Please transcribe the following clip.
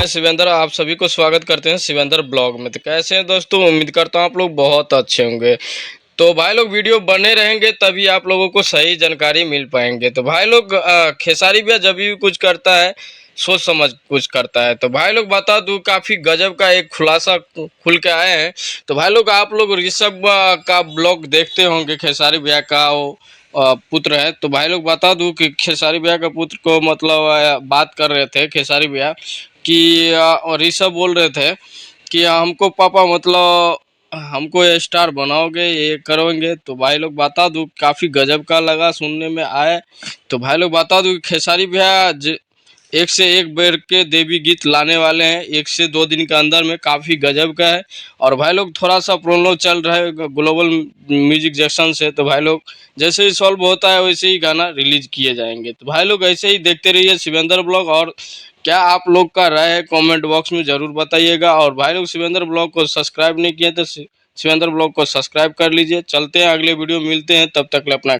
शिवेंद्र, आप सभी को स्वागत करते हैं शिवेंद्र ब्लॉग में। तो कैसे हैं दोस्तों? उम्मीद करता हूँ आप लोग बहुत अच्छे होंगे। तो भाई लोग वीडियो बने रहेंगे तभी आप लोगों को सही जानकारी मिल पाएंगे। तो भाई लोग खेसारी भैया जब भी कुछ करता है सोच समझ कुछ करता है। तो भाई लोग बता दूं, काफ़ी गजब का एक खुलासा खुल के आए हैं। तो भाई लोग आप लोग ऋषभ का ब्लॉग देखते होंगे, खेसारी भैया का वो पुत्र है। तो भाई लोग बता दूं कि खेसारी भैया का पुत्र को मतलब बात कर रहे थे खेसारी भैया कि ऋषभ बोल रहे थे कि हमको पापा मतलब हमको ये स्टार बनाओगे, ये करोगे। तो भाई लोग बता दूं काफ़ी गजब का लगा सुनने में आए। तो भाई लोग बता दूं कि खेसारी भैया एक से एक बेर के देवी गीत लाने वाले हैं, 1 से 2 दिन के अंदर में। काफ़ी गजब का है। और भाई लोग थोड़ा सा प्रोमो चल रहा है ग्लोबल म्यूजिक जंक्शन से। तो भाई लोग जैसे ही सॉल्व होता है वैसे ही गाना रिलीज किए जाएंगे। तो भाई लोग ऐसे ही देखते रहिए शिवेंद्र ब्लॉग। और क्या आप लोग का राय है कमेंट बॉक्स में ज़रूर बताइएगा। और भाई लोग शिवेंद्र ब्लॉग को सब्सक्राइब नहीं किए तो शिवेंद्र ब्लॉग को सब्सक्राइब कर लीजिए। चलते हैं अगले वीडियो, मिलते हैं, तब तक के लिए अपना